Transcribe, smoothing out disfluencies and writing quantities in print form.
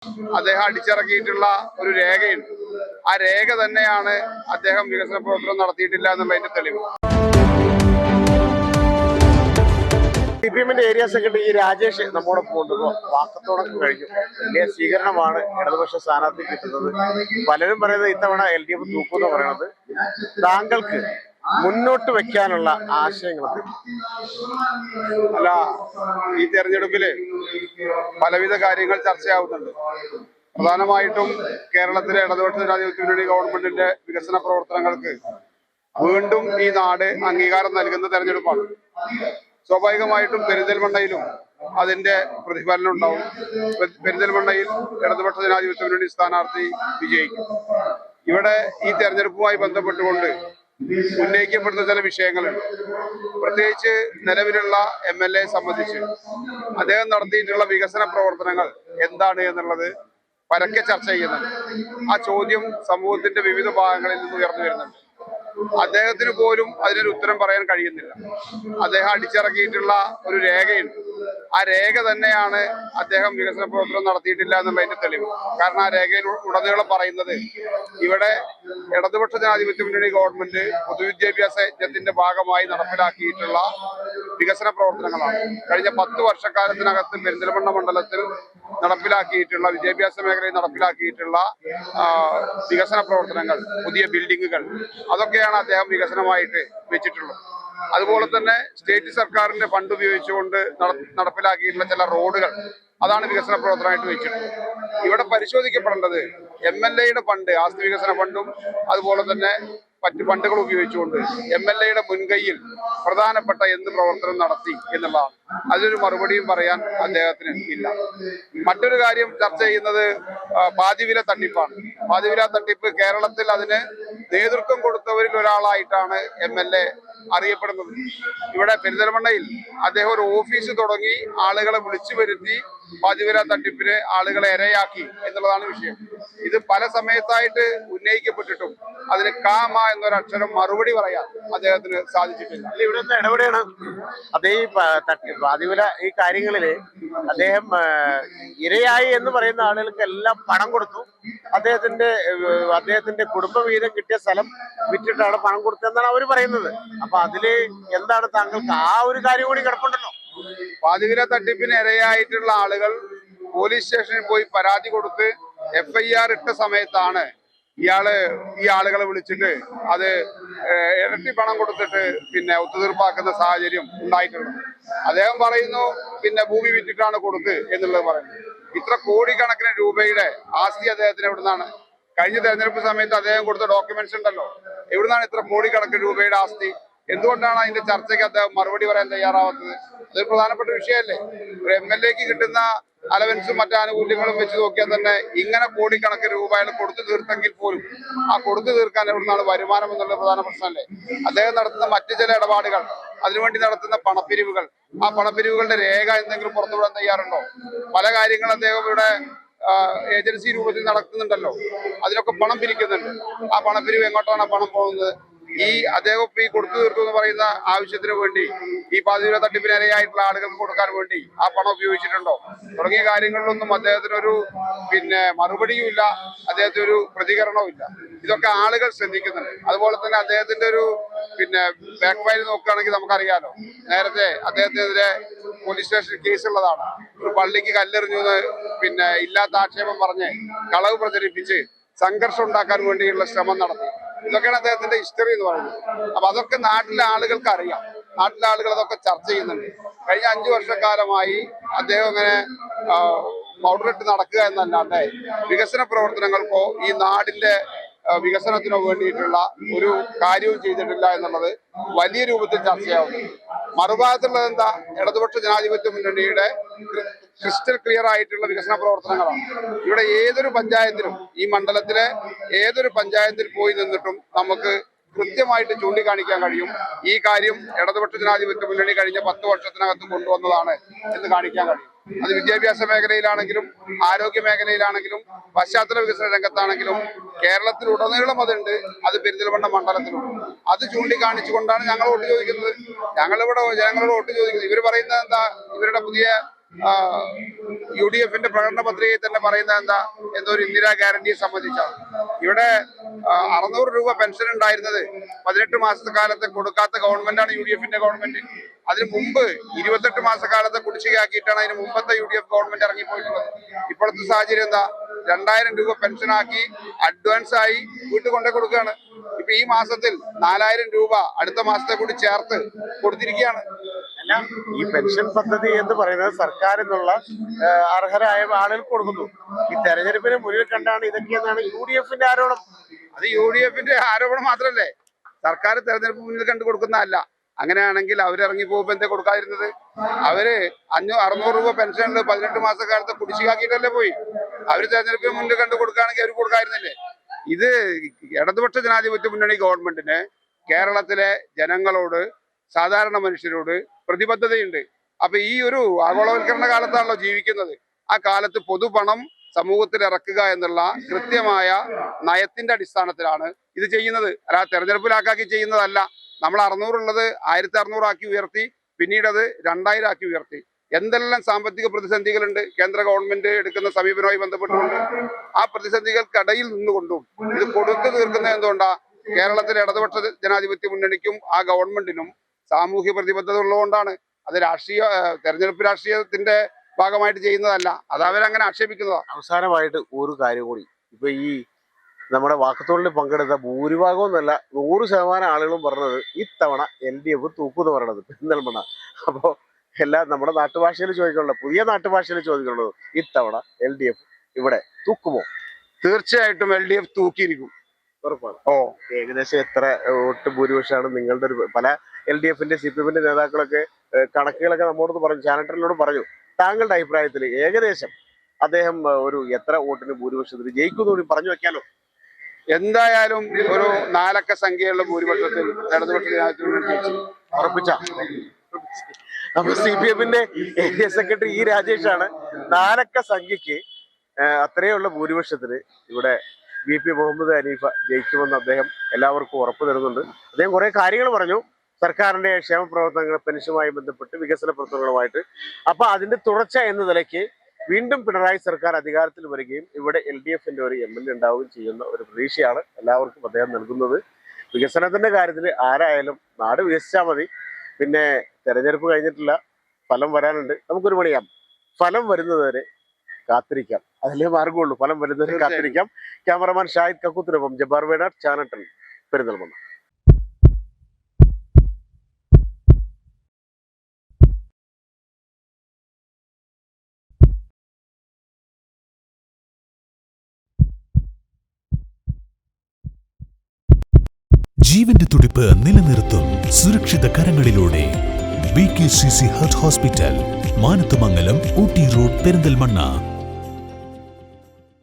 അദ്ദേഹം അടിച്ചിറക്കിയിട്ടുള്ള ഒരു രേഖയുണ്ട്. ആ രേഖ തന്നെയാണ് അദ്ദേഹം വികസന പ്രവർത്തനം നടത്തിയിട്ടില്ല എന്നുള്ളതിന്റെ തെളിവ്. CPM-ന്റെ ഏരിയ സെക്രട്ടറി രാജേഷ് നമ്മോടൊപ്പം കൊണ്ടുപോകും. വാക്കത്തോടൊപ്പം കഴിഞ്ഞു. വലിയ സ്വീകരണമാണ് ഇടതുപക്ഷ സ്ഥാനാർത്ഥി കിട്ടുന്നത്. പലരും പറയുന്നത് ഇത്തവണ LDF തൂക്കുമെന്ന് പറയുന്നത്. താങ്കൾക്ക് മുന്നോട്ട് വെക്കാനുള്ള ആശയങ്ങൾ? അല്ല, ഈ തെരഞ്ഞെടുപ്പില് പലവിധ കാര്യങ്ങൾ ചർച്ചയാവുന്നുണ്ട്. പ്രധാനമായിട്ടും കേരളത്തിലെ ഇടതുപക്ഷ ജനാധിപത്യ മുന്നണി ഗവൺമെന്റിന്റെ വികസന പ്രവർത്തനങ്ങൾക്ക് വീണ്ടും ഈ നാട് അംഗീകാരം നൽകുന്ന തെരഞ്ഞെടുപ്പാണ്. സ്വാഭാവികമായിട്ടും പെരിന്തൽമണ്ണയിലും അതിന്റെ പ്രതിഫലനം ഉണ്ടാവും. പെരിന്തൽമണ്ണയിൽ ഇടതുപക്ഷ ജനാധിപത്യ മുന്നണി സ്ഥാനാർത്ഥി വിജയിക്കും. ഇവിടെ ഈ തെരഞ്ഞെടുപ്പുമായി ബന്ധപ്പെട്ടുകൊണ്ട് ഉന്നയിക്കപ്പെടുന്ന ചില വിഷയങ്ങളുണ്ട്. പ്രത്യേകിച്ച് നിലവിലുള്ള MLA സംബന്ധിച്ച് അദ്ദേഹം നടത്തിയിട്ടുള്ള വികസന പ്രവർത്തനങ്ങൾ എന്താണ് എന്നുള്ളത് പരക്കെ ചർച്ച ചെയ്യുന്നുണ്ട്. ആ ചോദ്യം സമൂഹത്തിന്റെ വിവിധ ഭാഗങ്ങളിൽ നിന്ന് ഉയർന്നു വരുന്നുണ്ട്. അദ്ദേഹത്തിന് പോലും അതിനൊരു ഉത്തരം പറയാൻ കഴിയുന്നില്ല. അദ്ദേഹം അടിച്ചിറക്കിയിട്ടുള്ള ഒരു രേഖയുണ്ട്. ആ രേഖ തന്നെയാണ് അദ്ദേഹം വികസന പ്രവർത്തനം നടത്തിയിട്ടില്ല എന്നുള്ളതിന്റെ തെളിവ്. കാരണം ആ രേഖയിൽ ഉടനീളം പറയുന്നത് ഇവിടെ ഇടതുപക്ഷ ജനാധിപത്യ മുന്നണി ഗവൺമെന്റ് പൊതുവിദ്യാഭ്യാസ യജ്ഞത്തിന്റെ ഭാഗമായി നടപ്പിലാക്കിയിട്ടുള്ള വികസന പ്രവർത്തനങ്ങളാണ്. കഴിഞ്ഞ 10 വർഷക്കാലത്തിനകത്ത് പെരിന്തൽമണ്ണ മണ്ഡലത്തിൽ നടപ്പിലാക്കിയിട്ടുള്ള വിദ്യാഭ്യാസ മേഖലയിൽ നടപ്പിലാക്കിയിട്ടുള്ള വികസന പ്രവർത്തനങ്ങൾ, പുതിയ ബിൽഡിങ്ങുകൾ, അതൊക്കെയാണ് അദ്ദേഹം വികസനമായിട്ട് വെച്ചിട്ടുള്ളത്. അതുപോലെ തന്നെ സ്റ്റേറ്റ് സർക്കാരിന്റെ ഫണ്ട് ഉപയോഗിച്ചുകൊണ്ട് നടപ്പിലാക്കിയിട്ടുള്ള ചില റോഡുകൾ, അതാണ് വികസന പ്രവർത്തനമായിട്ട് വെച്ചിട്ടുള്ളത്. ഇവിടെ പരിശോധിക്കപ്പെടേണ്ടത് MLA-യുടെ ഫണ്ട്, ആസ്തി വികസന ഫണ്ടും അതുപോലെ തന്നെ മറ്റ് ഫണ്ടുകൾ ഉപയോഗിച്ചുകൊണ്ട് MLA-യുടെ മുൻകൈയിൽ പ്രധാനപ്പെട്ട എന്ത് പ്രവർത്തനം നടത്തി എന്നുള്ളതാണ്. അതിനൊരു മറുപടിയും പറയാൻ അദ്ദേഹത്തിന് ഇല്ല. മറ്റൊരു കാര്യം ചർച്ച ചെയ്യുന്നത് പാതിവില തട്ടിപ്പാണ്. പാതിവില തട്ടിപ്പ് കേരളത്തിൽ അതിന് നേതൃത്വം കൊടുത്തവരിൽ ഒരാളായിട്ടാണ് MLA അറിയപ്പെടുന്നത്. ഇവിടെ പെരിന്തൽമണ്ണയിൽ അദ്ദേഹം ഒരു ഓഫീസ് തുടങ്ങി ആളുകളെ വിളിച്ചു വരുത്തി പാതിവില തട്ടിപ്പിന് ആളുകളെ ഇരയാക്കി എന്നുള്ളതാണ് വിഷയം. ഇത് പല സമയത്തായിട്ട് ഉന്നയിക്കപ്പെട്ടിട്ടും അതിന് കാമ എന്നൊരക്ഷരം മറുപടി പറയാൻ അദ്ദേഹത്തിന് സാധിച്ചിട്ടില്ല. ഇവിടുത്തെ ഇടപെടെയാണ് അദ്ദേഹം പാതിവില ഈ കാര്യങ്ങളില് അദ്ദേഹം ഇരയായി എന്ന് പറയുന്ന ആളുകൾക്ക് എല്ലാം പണം കൊടുത്തു. അദ്ദേഹത്തിന്റെ കുടുംബവിഹിതം കിട്ടിയ സ്ഥലം വിറ്റിട്ടാണ് പണം കൊടുത്തതെന്നാണ് അവർ പറയുന്നത്. അപ്പൊ അതില് എന്താണ് താങ്കൾക്ക് ആ ഒരു കാര്യം കൂടി കിടപ്പുണ്ടല്ലോ? പാതിവില തട്ടിപ്പിന് ഇരയായിട്ടുള്ള ആളുകൾ പോലീസ് സ്റ്റേഷനിൽ പോയി പരാതി കൊടുത്ത് FIR ഇട്ട സമയത്താണ് ഈ ആളുകളെ വിളിച്ചിട്ട് അത് ഇരട്ടി പണം കൊടുത്തിട്ട് പിന്നെ ഒത്തുതീർപ്പാക്കുന്ന സാഹചര്യം ഉണ്ടായിട്ടുള്ളത്. അദ്ദേഹം പറയുന്നു ഭൂമി വിറ്റിട്ടാണ് കൊടുത്ത് എന്നുള്ളത് പറയുന്നു. ഇത്ര കോടിക്കണക്കിന് രൂപയുടെ ആസ്തി അദ്ദേഹത്തിന് എവിടുന്നാണ്? കഴിഞ്ഞ തെരഞ്ഞെടുപ്പ് സമയത്ത് അദ്ദേഹം കൊടുത്ത ഡോക്യുമെന്റ്സ് ഉണ്ടല്ലോ, എവിടുന്നാണ് ഇത്ര കോടിക്കണക്കിന് രൂപയുടെ ആസ്തി? എന്തുകൊണ്ടാണ് അതിന്റെ ചർച്ചയ്ക്ക് അദ്ദേഹം മറുപടി പറയാൻ തയ്യാറാവാത്തത്? അതൊരു പ്രധാനപ്പെട്ട വിഷയമല്ലേ? ഒരു MLA-ക്ക് കിട്ടുന്ന അലവൻസും മറ്റു ആനുകൂല്യങ്ങളും വെച്ച് നോക്കിയാൽ തന്നെ ഇങ്ങനെ കോടിക്കണക്കിന് രൂപ അയാൾ കൊടുത്തു തീർത്തെങ്കിൽ പോലും ആ കൊടുത്തു തീർക്കാൻ എവിടുന്നാണ് വരുമാനം എന്നുള്ള പ്രധാന പ്രശ്നമല്ലേ? അദ്ദേഹം നടത്തുന്ന മറ്റു ചില ഇടപാടുകൾ, അതിനുവേണ്ടി നടത്തുന്ന പണപ്പിരിവുകൾ, ആ പണപ്പിരിവുകളുടെ രേഖ എന്തെങ്കിലും പുറത്തുവിടാൻ തയ്യാറുണ്ടോ? പല കാര്യങ്ങൾ അദ്ദേഹം ഇവിടെ ഏജൻസി രൂപത്തിൽ നടക്കുന്നുണ്ടല്ലോ, അതിനൊക്കെ പണം പിരിക്കുന്നുണ്ട്. ആ പണപ്പിരിവ് എങ്ങോട്ടാണ് പണം പോകുന്നത്? അദ്ദേഹം ഈ കൊടുത്തു തീർത്തു എന്ന് പറയുന്ന ആവശ്യത്തിന് വേണ്ടി, ഈ പാതിവില തട്ടിപ്പിന് ഇരയായിട്ടുള്ള ആളുകൾക്ക് കൊടുക്കാൻ വേണ്ടി ആ പണം ഉപയോഗിച്ചിട്ടുണ്ടോ? തുടങ്ങിയ കാര്യങ്ങളിലൊന്നും അദ്ദേഹത്തിനൊരു മറുപടിയും ഇല്ല, അദ്ദേഹത്തിന് ഒരു പ്രതികരണവും ഇല്ല. ഇതൊക്കെ ആളുകൾ ശ്രദ്ധിക്കുന്നുണ്ട്. അതുപോലെ തന്നെ അദ്ദേഹത്തിന്റെ ഒരു ബാക്ക് ഫയൽ നോക്കുകയാണെങ്കിൽ നമുക്കറിയാലോ, നേരത്തെ അദ്ദേഹത്തിനെതിരെ പോലീസ് സ്റ്റേഷനിൽ കേസുള്ളതാണ്. ഒരു പള്ളിക്ക് കല്ലെറിഞ്ഞു ഇല്ലാത്ത ആക്ഷേപം പറഞ്ഞ് കളവ് പ്രചരിപ്പിച്ച് സംഘർഷം ഉണ്ടാക്കാൻ വേണ്ടിയുള്ള ശ്രമം നടത്തി. ഇതൊക്കെയാണ് അദ്ദേഹത്തിന്റെ ഹിസ്റ്ററി എന്ന് പറയുന്നത്. അപ്പൊ അതൊക്കെ നാട്ടിലെ ആളുകൾക്ക് അറിയാം. നാട്ടിലെ ആളുകൾ അതൊക്കെ ചർച്ച ചെയ്യുന്നുണ്ട്. കഴിഞ്ഞ 5 വർഷക്കാലമായി അദ്ദേഹം അങ്ങനെ പൗഡറിട്ട് നടക്കുക എന്നല്ലാതെ വികസന പ്രവർത്തനങ്ങൾക്കോ ഈ നാടിന്റെ വികസനത്തിനോ വേണ്ടിയിട്ടുള്ള ഒരു കാര്യവും ചെയ്തിട്ടില്ല എന്നുള്ളത് വലിയ രൂപത്തിൽ ചർച്ചയാവുന്നു. മറുഭാഗത്തുള്ളത് എന്താ? ഇടതുപക്ഷ ജനാധിപത്യ മുന്നണിയുടെ ക്രിസ്റ്റൽ ക്ലിയർ ആയിട്ടുള്ള വികസന പ്രവർത്തനങ്ങളാണ്. ഇവിടെ ഏതൊരു പഞ്ചായത്തിലും, ഈ മണ്ഡലത്തിലെ ഏതൊരു പഞ്ചായത്തിൽ പോയി നിന്നിട്ടും നമുക്ക് കൃത്യമായിട്ട് ചൂണ്ടിക്കാണിക്കാൻ കഴിയും ഈ കാര്യം ഇടതുപക്ഷ ജനാധിപത്യ മുന്നണി കഴിഞ്ഞ 10 വർഷത്തിനകത്ത് കൊണ്ടുവന്നതാണ് എന്ന് കാണിക്കാൻ കഴിയും. അത് വിദ്യാഭ്യാസ മേഖലയിലാണെങ്കിലും ആരോഗ്യ മേഖലയിലാണെങ്കിലും പശ്ചാത്തല വികസന രംഗത്താണെങ്കിലും കേരളത്തിലുടനീളം അതുണ്ട്. അത് പെരിന്തൽമണ്ണ മണ്ഡലത്തിലുണ്ട്. അത് ചൂണ്ടിക്കാണിച്ചുകൊണ്ടാണ് ഞങ്ങൾ വോട്ട് ചോദിക്കുന്നത്. ഞങ്ങളിവിടെ ജനങ്ങളോട് വോട്ട് ചോദിക്കുന്നത്. ഇവർ പറയുന്നത് എന്താ? ഇവരുടെ പുതിയ UDF-ന്റെ പ്രകടന പത്രികയിൽ തന്നെ പറയുന്നത് എന്താ, എന്തോ ഒരു ഇന്ദിരാ ഗ്യാരണ്ടിയെ സംബന്ധിച്ചാണ്. ഇവിടെ 600 രൂപ പെൻഷൻ ഉണ്ടായിരുന്നത് 18 മാസക്കാലത്തെ കൊടുക്കാത്ത ഗവൺമെന്റാണ് UDF-ന്റെ ഗവൺമെന്റ്. അതിന് മുമ്പ് 28 മാസക്കാലത്തെ കുടിശ്ശികയാക്കിയിട്ടാണ് അതിന് മുമ്പത്തെ UDF ഗവൺമെന്റ് ഇറങ്ങിപ്പോയിട്ടുള്ളത്. ഇപ്പോഴത്തെ സാഹചര്യം എന്താ, 2000 രൂപ പെൻഷനാക്കി അഡ്വാൻസ് ആയി വീട്ടിൽ കൊണ്ടു കൊടുക്കുകയാണ്. ഇപ്പൊ ഈ മാസത്തിൽ 4000 രൂപ അടുത്ത മാസത്തെ കൂടി ചേർത്ത് കൊടുത്തിരിക്കുകയാണ്. അല്ല, ഈ പെൻഷൻ പദ്ധതി എന്ന് പറയുന്നത് സർക്കാരിൽ നിന്നുള്ള അർഹരായ ആളുകൾക്ക് കൊടുക്കുന്നു. ഈ തെരഞ്ഞെടുപ്പിനെ മുന്നിൽ കണ്ടാണ് ഇതൊക്കെയെന്നാണ് UDF-ന്റെ ആരോപണം. അത് UDF-ന്റെ ആരോപണം മാത്രല്ലേ, സർക്കാർ തെരഞ്ഞെടുപ്പ് മുന്നിൽ കണ്ടു കൊടുക്കുന്നതല്ല. അങ്ങനെയാണെങ്കിൽ അവരിറങ്ങി പോകുമ്പോ എന്താ കൊടുക്കാതിരുന്നത്? അവര് 600 രൂപ പെൻഷനിൽ 18 മാസക്കാലത്ത് കുടിശ്ശികാക്കിയിട്ടല്ലേ പോയി. അവര് തെരഞ്ഞെടുപ്പിന് മുന്നിൽ കണ്ടു കൊടുക്കുകയാണെങ്കിൽ അവർ കൊടുക്കാതിരുന്നില്ലേ? ഇത് ഇടതുപക്ഷ ജനാധിപത്യ മുന്നണി ഗവൺമെന്റിന് കേരളത്തിലെ ജനങ്ങളോട്, സാധാരണ മനുഷ്യരോട് പ്രതിബദ്ധതയുണ്ട്. അപ്പൊ ഈ ഒരു ആഗോളവൽക്കരണ കാലത്താണല്ലോ ജീവിക്കുന്നത്. ആ കാലത്ത് പൊതുപണം സമൂഹത്തിൽ ഇറക്കുക എന്നുള്ള കൃത്യമായ നയത്തിന്റെ അടിസ്ഥാനത്തിലാണ് ഇത് ചെയ്യുന്നത്. അല്ല തെരഞ്ഞെടുപ്പിലാക്കി ചെയ്യുന്നതല്ല. നമ്മൾ 600 ഉള്ളത് 1600 ആക്കി ഉയർത്തി, പിന്നീട് അത് 2000 ആക്കി ഉയർത്തി. എന്തെല്ലാം സാമ്പത്തിക പ്രതിസന്ധികളുണ്ട് കേന്ദ്ര ഗവൺമെന്റ് എടുക്കുന്ന സമീപനവുമായി ബന്ധപ്പെട്ടുകൊണ്ട്. ആ പ്രതിസന്ധികൾക്കിടയിൽ നിന്നുകൊണ്ടും ഇത് കൊടുത്തു തീർക്കുന്നത് എന്തുകൊണ്ടാ? കേരളത്തിലെ ഇടതുപക്ഷ ജനാധിപത്യ മുന്നണിക്കും ആ ഗവൺമെന്റിനും സാമൂഹ്യ പ്രതിബദ്ധത ഉള്ളതുകൊണ്ടാണ്. അത് തെരഞ്ഞെടുപ്പ് രാഷ്ട്രീയത്തിന്റെ ഭാഗമായിട്ട് ചെയ്യുന്നതല്ല. അത് അവരങ്ങനെ ആക്ഷേപിക്കുന്നതാ. അവസാനമായിട്ട് ഒരു കാര്യം കൂടി, ഇപ്പൊ ഈ നമ്മുടെ വാക്കത്തോളിൽ പങ്കെടുത്ത ഭൂരിഭാഗവും എന്നല്ല 100% ആളുകളും പറഞ്ഞത് ഇത്തവണ LDF തൂക്കുന്ന് പറയണത് പെരിന്തൽമണ്ണ. അപ്പോ എല്ലാം നമ്മുടെ നാട്ടുഭാഷയിൽ ചോദിക്കുള്ളത്, പുതിയ നാട്ടുഭാഷയിൽ ചോദിക്കുള്ളത്, ഇത്തവണ LDF ഇവിടെ തൂക്കുമോ? തീർച്ചയായിട്ടും LDF തൂക്കിയിരിക്കും, ഉറപ്പാണ്. ഏകദേശം എത്ര വോട്ട് ഭൂരിപക്ഷമാണ് നിങ്ങളുടെ പല LDF-ന്റെ CPM-ന്റെ നേതാക്കളൊക്കെ കണക്കുകളൊക്കെ നമ്മോട് പറഞ്ഞു, ചാനലിനോട് പറഞ്ഞു. താങ്കളുടെ അഭിപ്രായത്തിൽ ഏകദേശം അദ്ദേഹം ഒരു എത്ര വോട്ടിന് ഭൂരിപക്ഷത്തിൽ ജയിക്കുന്നു പറഞ്ഞു വെക്കാലോ? എന്തായാലും ഒരു 4 അക്ക സംഖ്യയുള്ള ഭൂരിപക്ഷത്തിൽ ഇടതുപക്ഷ ജനാധിപത്യ മുന്നണി ഉറപ്പിച്ച. അപ്പൊ CPM-ന്റെ ഏരിയ സെക്രട്ടറി രാജേഷാണ് 4 അക്ക സംഖ്യക്ക് അത്രയുള്ള ഭൂരിപക്ഷത്തിന് ഇവിടെ VP മുഹമ്മദ് ഹനീഫ ജയിക്കുമെന്ന് അദ്ദേഹം എല്ലാവർക്കും ഉറപ്പ് തരുന്നുണ്ട്. അദ്ദേഹം കുറെ കാര്യങ്ങൾ പറഞ്ഞു, സർക്കാരിന്റെ ക്ഷേമ പ്രവർത്തനങ്ങൾ, പെൻഷനുമായി ബന്ധപ്പെട്ട് വികസന പ്രവർത്തനങ്ങളുമായിട്ട്. അപ്പൊ അതിന്റെ തുടർച്ച എന്ന നിലയ്ക്ക് വീണ്ടും പിണറായി സർക്കാർ അധികാരത്തിൽ വരികയും ഇവിടെ LDF-ന്റെ ഒരു MLA ഉണ്ടാവുകയും ചെയ്യുന്ന ഒരു പ്രതീക്ഷയാണ് എല്ലാവർക്കും അദ്ദേഹം നൽകുന്നത്. വികസനത്തിന്റെ കാര്യത്തിൽ ആരായാലും നാട് വികസിച്ചാൽ മതി. പിന്നെ തെരഞ്ഞെടുപ്പ് കഴിഞ്ഞിട്ടില്ല, ഫലം വരാനുണ്ട്. നമുക്കൊരു പണിയാം, ഫലം വരുന്നതുവരെ കാത്തിരിക്കാം. അതിലേ മാർഗമുള്ളൂ, ഫലം വരുന്നവരെ കാത്തിരിക്കാം. ക്യാമറമാൻ ഷാഹിദ് കക്കൂത്തിനൊപ്പം ജബ്ബാർ വേണാട്, ചാനൽ 10, പെരിന്തൽമണ്ണ. ജീവന്റെ തുടിപ്പ് നിലനിർത്തും സുരക്ഷിത കരങ്ങളിലൂടെ BKCC heart hospital, Manathumangalam, Ooty road, Perinthalmanna.